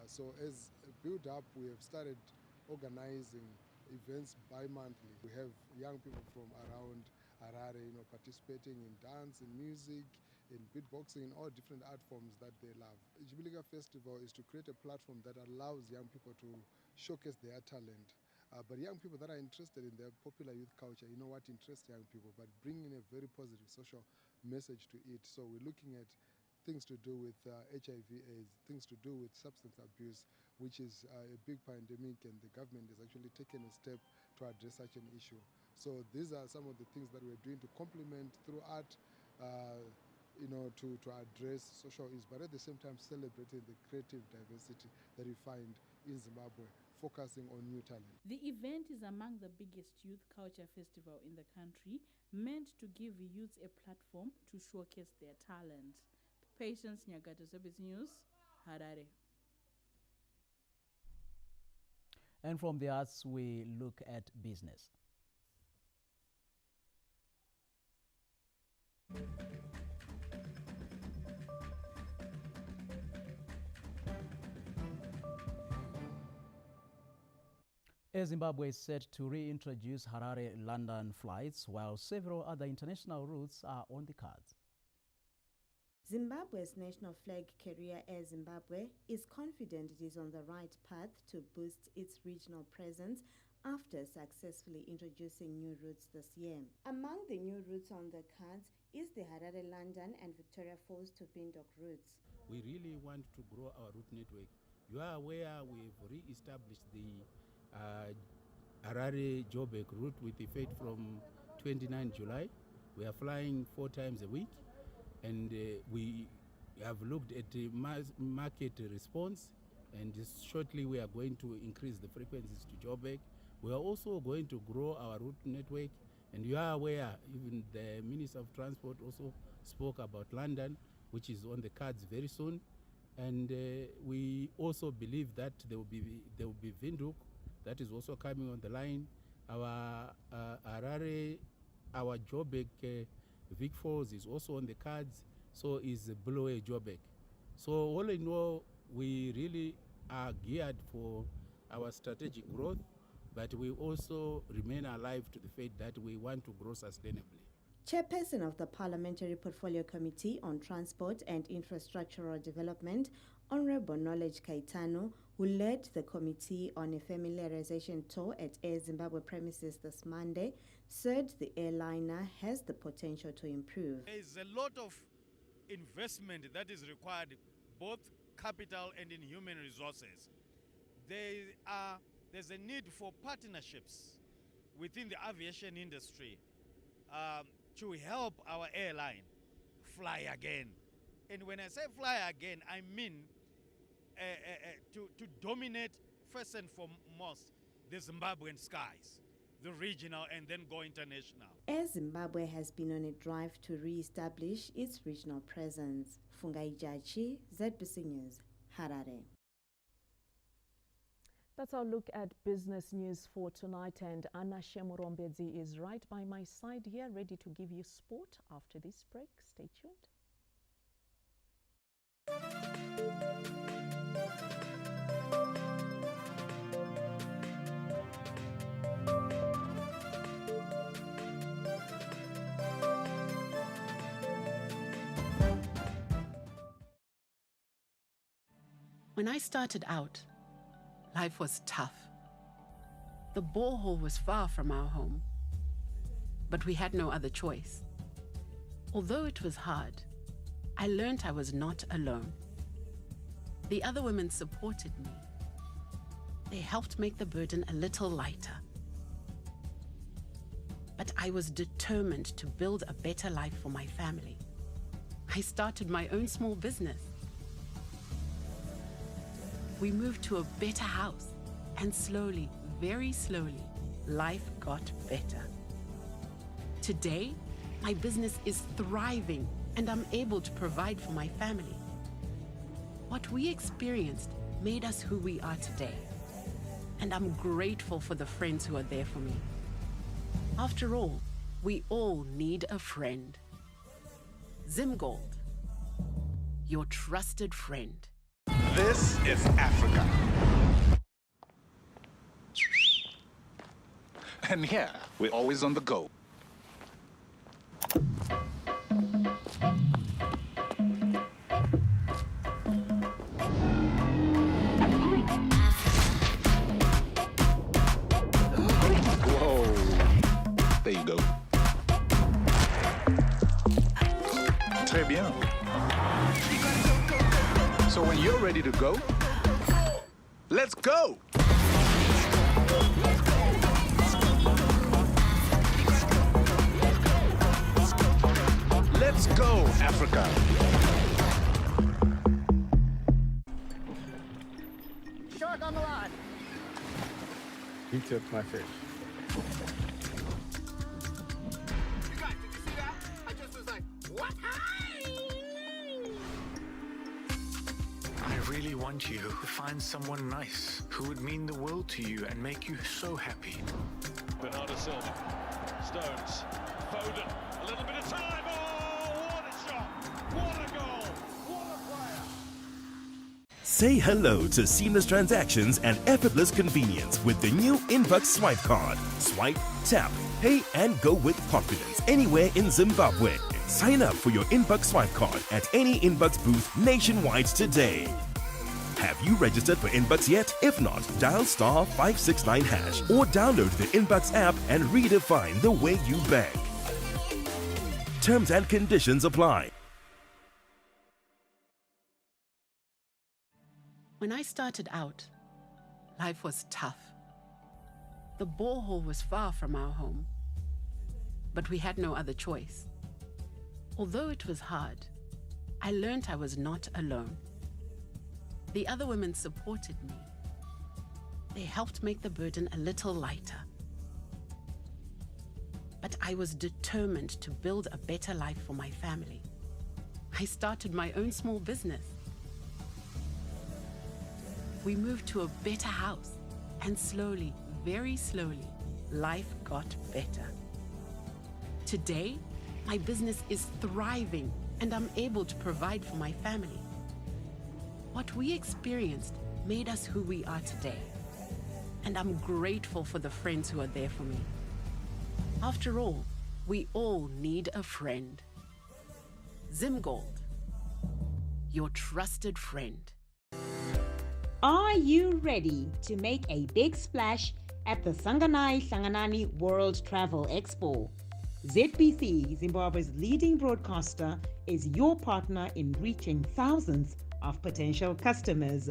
Speaker 15: So as a build-up, we have started organizing events bi-monthly. We have young people from around Harare, participating in dance, in music, in beatboxing, in all different art forms that they love. The Jibilika Festival is to create a platform that allows young people to showcase their talent. But young people that are interested in their popular youth culture, what interests young people, but bringing a very positive social message to it. So we're looking at things to do with HIV/AIDS, things to do with substance abuse, which is a big pandemic, and the government has actually taken a step to address such an issue. So these are some of the things that we're doing to complement through art, to address social issues, but at the same time celebrating the creative diversity that we find in Zimbabwe, focusing on new talent.
Speaker 14: The event is among the biggest youth culture festival in the country, meant to give youths a platform to showcase their talent. Patience Nyagato, Service News, Harare.
Speaker 9: And from the arts, we look at business. Zimbabwe is set to reintroduce Harare-London flights, while several other international routes are on the cards.
Speaker 16: Zimbabwe's national flag carrier Air Zimbabwe is confident it is on the right path to boost its regional presence after successfully introducing new routes this year. Among the new routes on the cards is the Harare-London and Victoria Falls to Windhoek routes.
Speaker 17: We really want to grow our route network. You are aware we've re-established the Harare-Joburg route with effect from 29 July. We are flying 4 times a week, and we have looked at the market response, and shortly we are going to increase the frequencies to Joburg. We are also going to grow our route network, and you are aware, even the Minister of Transport also spoke about London, which is on the cards very soon, and we also believe that there will be Windhoek. That is also coming on the line. Our Harare, our Joburg Vic Falls is also on the cards, so is Bulawayo Joburg. So all in all, we really are geared for our strategic growth, but we also remain alive to the fact that we want to grow sustainably.
Speaker 16: Chairperson of the Parliamentary Portfolio Committee on Transport and Infrastructural Development, Honorable Knowledge Kaitano, who led the committee on a familiarization tour at Air Zimbabwe premises this Monday, said the airliner has the potential to improve.
Speaker 18: There is a lot of investment that is required, both capital and in human resources. There's a need for partnerships within the aviation industry to help our airline fly again. And when I say fly again, I mean to dominate first and foremost the Zimbabwean skies, the regional, and then go international.
Speaker 16: Air Zimbabwe has been on a drive to re-establish its regional presence. Fungai Jachi, ZBC News, Harare.
Speaker 5: That's our look at business news for tonight, and Anna Shemurombedzi is right by my side here, ready to give you sport after this break. Stay tuned.
Speaker 12: When I started out, life was tough. The borehole was far from our home, but we had no other choice. Although it was hard, I learned I was not alone. The other women supported me. They helped make the burden a little lighter. But I was determined to build a better life for my family. I started my own small business. We moved to a better house, and slowly, very slowly, life got better. Today, my business is thriving, and I'm able to provide for my family. What we experienced made us who we are today, and I'm grateful for the friends who are there for me. After all, we all need a friend. Zimbabwe, your trusted friend.
Speaker 10: This is Africa. And here, we're always on the go. Whoa. There you go. Très bien. So when you're ready to go, let's go! Let's go, Africa!
Speaker 1: Shark on the line!
Speaker 17: He took my fish.
Speaker 1: You guys, did you see that? I just was like, what?
Speaker 2: I really want you to find someone nice who would mean the world to you and make you so happy.
Speaker 4: Bernardo Silva, Stones, Foden, a little bit of time. Oh, what a shot! What a goal! What a player!
Speaker 13: Say hello to seamless transactions and effortless convenience with the new Inbox Swipe card. Swipe, tap, pay and go with confidence anywhere in Zimbabwe. Sign up for your Inbox Swipe card at any Inbox booth nationwide today. Have you registered for Inbox yet? If not, dial *569# or download the Inbox app and redefine the way you bank. Terms and conditions apply.
Speaker 12: When I started out, life was tough. The borehole was far from our home, but we had no other choice. Although it was hard, I learned I was not alone. The other women supported me. They helped make the burden a little lighter. But I was determined to build a better life for my family. I started my own small business. We moved to a better house, and slowly, very slowly, life got better. Today, my business is thriving, and I'm able to provide for my family. What we experienced made us who we are today, and I'm grateful for the friends who are there for me. After all, we all need a friend. Zimbabwe, your trusted friend.
Speaker 19: Are you ready to make a big splash at the Sanganai Hlanganani World Travel Expo? ZBC, Zimbabwe's leading broadcaster, is your partner in reaching thousands of potential customers.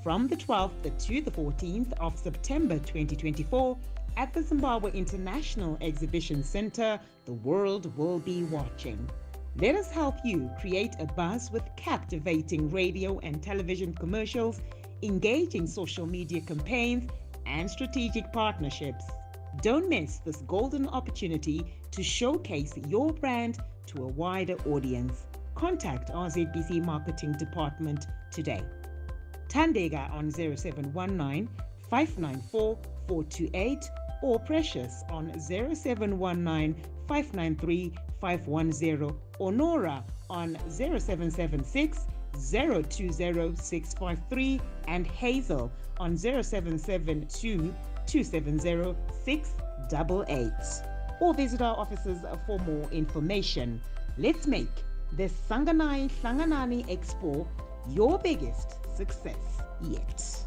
Speaker 19: From the 12th to the 14th of September 2024 at the Zimbabwe International Exhibition Center, the world will be watching. Let us help you create a buzz with captivating radio and television commercials, engaging social media campaigns, and strategic partnerships. Don't miss this golden opportunity to showcase your brand to a wider audience. Contact our ZBC Marketing Department today. Tandega on 0719 594 428 or Precious on 0719 593 510 or Nora on 0776 020653 and Hazel on 0772 270 688. Or visit our offices for more information. Let's make this Sanganai Hlanganani Expo your biggest success yet.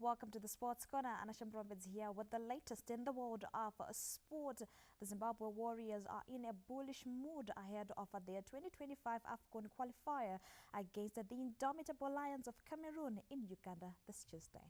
Speaker 6: Welcome to the Sports Corner. Anasham Roberts here with the latest in the world of sport. The Zimbabwe Warriors are in a bullish mood ahead of their 2025 AFCON qualifier against the indomitable Lions of Cameroon in Uganda this Tuesday.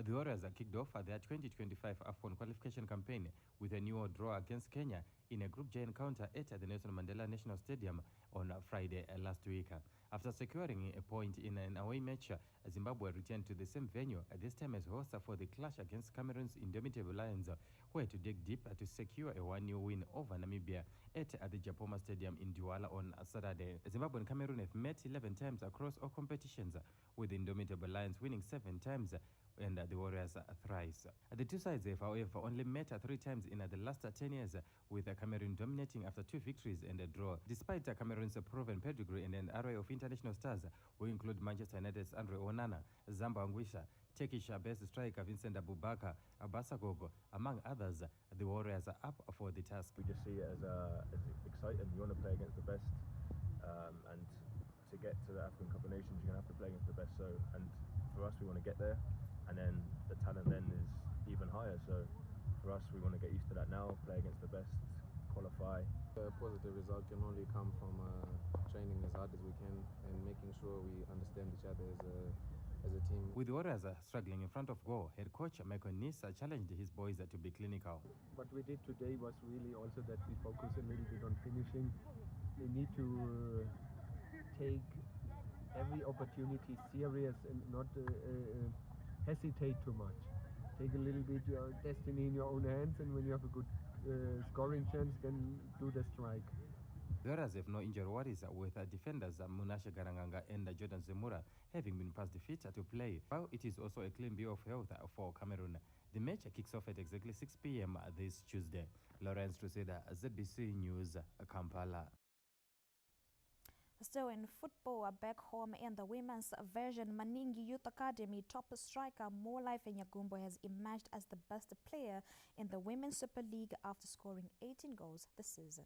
Speaker 7: The Warriors kicked off their 2025 AFCON qualification campaign with a new draw against Kenya in a Group J encounter at the Nelson Mandela National Stadium on Friday last week. After securing a point in an away match, Zimbabwe returned to the same venue, this time as host for the clash against Cameroon's indomitable Lions, who had to dig deep to secure a 1-0 win over Namibia at the Japoma Stadium in Douala on Saturday. Zimbabwe and Cameroon have met 11 times across all competitions, with the indomitable Lions winning 7 times and the Warriors thrice. The two sides have, however, only met 3 times in the last 10 years, with Cameroon dominating after 2 victories and a draw. Despite Cameroon's proven pedigree and an array of international stars, who include Manchester United's Andre Onana, Zamba Angwisha, Turkish-based striker Vincent Abubakar, Abasagogo, among others, the Warriors are up for the task.
Speaker 11: We just see it as exciting. You want to play against the best, and to get to the African Cup of Nations, you're going to have to play against the best. So, and for us, we want to get there, and then the talent then is even higher. So for us, we want to get used to that now, play against the best, qualify.
Speaker 20: A positive result can only come from training as hard as we can and making sure we understand each other as a team.
Speaker 7: With the Warriors struggling in front of goal, head coach Michael Nisa challenged his boys to be clinical.
Speaker 21: What we did today was really also that we focus a little bit on finishing. We need to take every opportunity serious and not hesitate too much. Take a little bit your destiny in your own hands, and when you have a good scoring chance, then do the strike.
Speaker 7: The Warriors have no injury worries, with defenders Munashe Garanganga and Jordan Zemura having been past the fit to play, while it is also a clean bill of health for Cameroon. The match kicks off at exactly 6 p.m. this Tuesday. Lawrence Truseda, ZBC News, Kampala.
Speaker 6: Still in football, back home in the women's version, Maningi Youth Academy top striker Molife Nyagumbo has emerged as the best player in the Women's Super League after scoring 18 goals this season.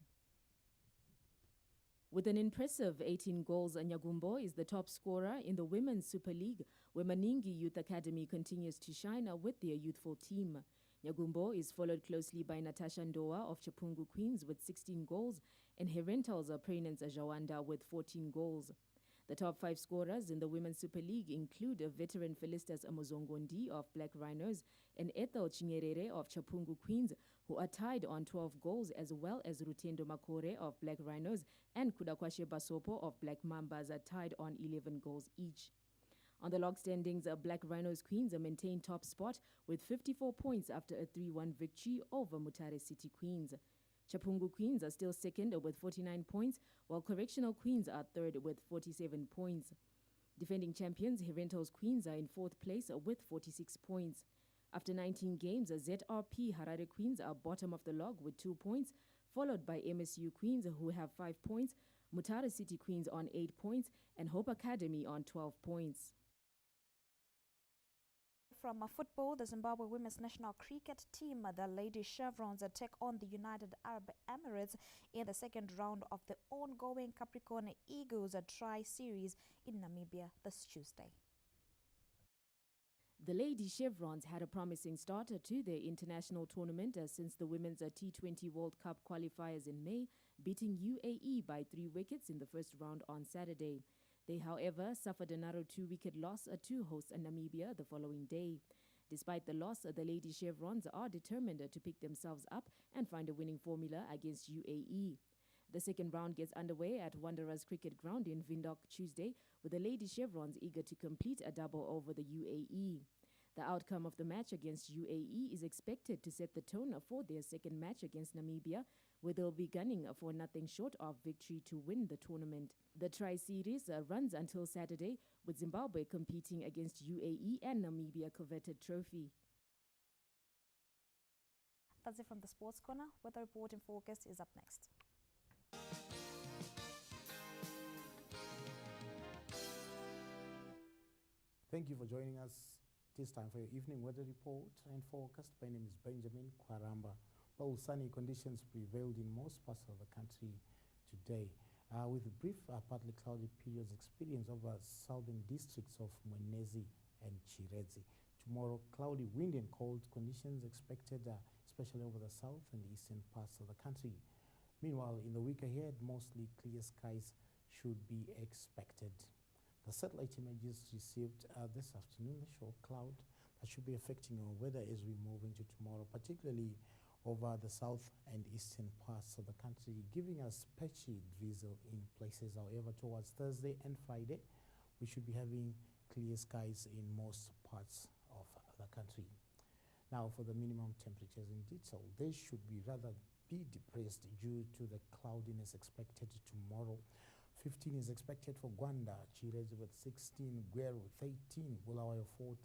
Speaker 22: With an impressive 18 goals, Nyagumbo is the top scorer in the Women's Super League, where Maningi Youth Academy continues to shine with their youthful team. Nyagumbo is followed closely by Natasha Ndoa of Chapungu Queens with 16 goals and her rentals Prainance Jawanda with 14 goals. The top 5 scorers in the Women's Super League include veteran Felistas Amozongondi of Black Rhinos and Ethel Chinyerere of Chapungu Queens, who are tied on 12 goals, as well as Rutendo Makore of Black Rhinos and Kudakwashe Basopo of Black Mambas are tied on 11 goals each. On the log standings, Black Rhinos Queens maintain top spot with 54 points after a 3-1 victory over Mutare City Queens. Chapungu Queens are still second with 49 points, while Correctional Queens are third with 47 points. Defending champions, Herentos Queens are in fourth place with 46 points. After 19 games, ZRP Harare Queens are bottom of the log with 2 points, followed by MSU Queens, who have 5 points, Mutare City Queens on 8 points, and Hope Academy on 12 points.
Speaker 6: From football, the Zimbabwe women's national cricket team, the Lady Chevrons, take on the United Arab Emirates in the second round of the ongoing Capricorn Eagles tri-series in Namibia this Tuesday.
Speaker 22: The Lady Chevrons had a promising start to their international tournament since the Women's T20 World Cup qualifiers in May, beating UAE by 3 wickets in the first round on Saturday. They, however, suffered a narrow 2-wicket loss to host Namibia the following day. Despite the loss, the Lady Chevrons are determined to pick themselves up and find a winning formula against UAE. The second round gets underway at Wanderers Cricket Ground in Windhoek Tuesday, with the Lady Chevrons eager to complete a double over the UAE. The outcome of the match against UAE is expected to set the tone for their second match against Namibia, where they'll be gunning for nothing short of victory to win the tournament. The tri-series runs until Saturday, with Zimbabwe competing against UAE and Namibia coveted trophy.
Speaker 6: That's it from the Sports Corner. Weather report in focus is up next.
Speaker 3: Thank you for joining us this time for your evening weather report and forecast. My name is Benjamin Kwaramba. Well, sunny conditions prevailed in most parts of the country today, with brief partly cloudy periods experienced over southern districts of Mwenezi and Chirezi. Tomorrow, cloudy, wind and cold conditions expected, especially over the south and eastern parts of the country. Meanwhile, in the week ahead, mostly clear skies should be expected. The satellite images received this afternoon show cloud that should be affecting our weather as we move into tomorrow, particularly over the south and eastern parts of the country, giving us patchy drizzle in places. However, towards Thursday and Friday, we should be having clear skies in most parts of the country. Now, for the minimum temperatures in detail, they should be rather be depressed due to the cloudiness expected tomorrow. 15 is expected for Gwanda, Chirezi with 16, Gweru 13, Bulawayo 14,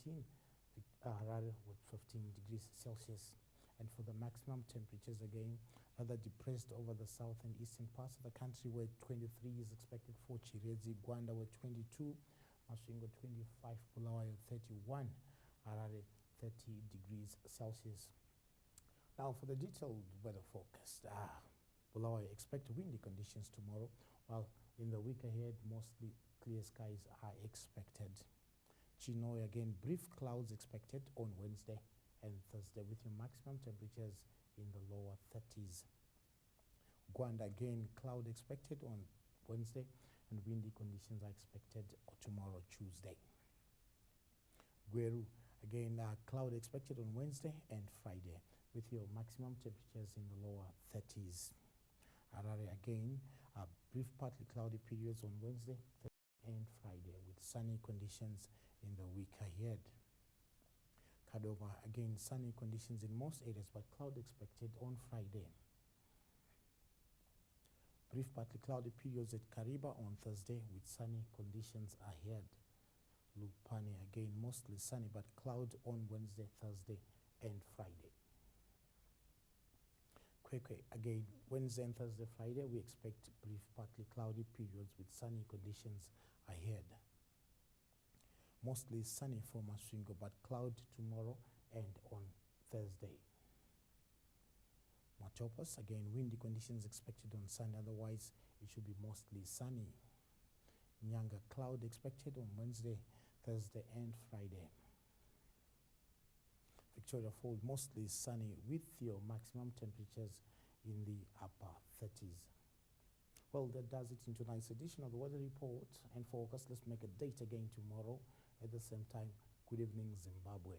Speaker 3: Harare with 15 degrees Celsius. And for the maximum temperatures, again, rather depressed over the south and eastern parts of the country, where 23 is expected for Chirezi, Gwanda with 22, Masvingo 25, Bulawayo 31, Harare 30 degrees Celsius. Now for the detailed weather forecast, Bulawayo expect windy conditions tomorrow, while in the week ahead, mostly clear skies are expected. Chinoy, again, brief clouds expected on Wednesday and Thursday, with your maximum temperatures in the lower 30s. Gwanda, again, cloud expected on Wednesday, and windy conditions are expected tomorrow, Tuesday. Gweru, again, cloud expected on Wednesday and Friday, with your maximum temperatures in the lower 30s. Harare, again, brief partly cloudy periods on Wednesday and Friday, with sunny conditions in the week ahead. Kadova, again, sunny conditions in most areas, but cloud expected on Friday. Brief partly cloudy periods at Kariba on Thursday, with sunny conditions ahead. Lupane, again, mostly sunny, but cloud on Wednesday, Thursday, and Friday. Kwekwe, again, Wednesday and Thursday, Friday, we expect brief partly cloudy periods with sunny conditions ahead. Mostly sunny for Masvingo, but cloud tomorrow and on Thursday. Machopos, again, windy conditions expected on Sunday, otherwise it should be mostly sunny. Nyanga, cloud expected on Wednesday, Thursday, and Friday. Victoria Falls, mostly sunny with your maximum temperatures in the upper 30s. Well, that does it in tonight's edition of the weather report and forecast. Let's make a date again tomorrow at the same time. Good evening, Zimbabwe.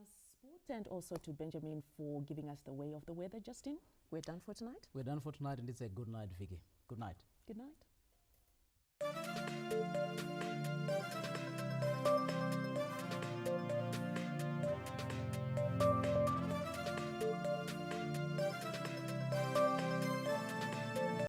Speaker 5: Sport, and also to Benjamin for giving us the way of the weather. Justin, we're done for tonight?
Speaker 9: We're done for tonight, and it's a good night, Vicky. Good night.
Speaker 5: Good night.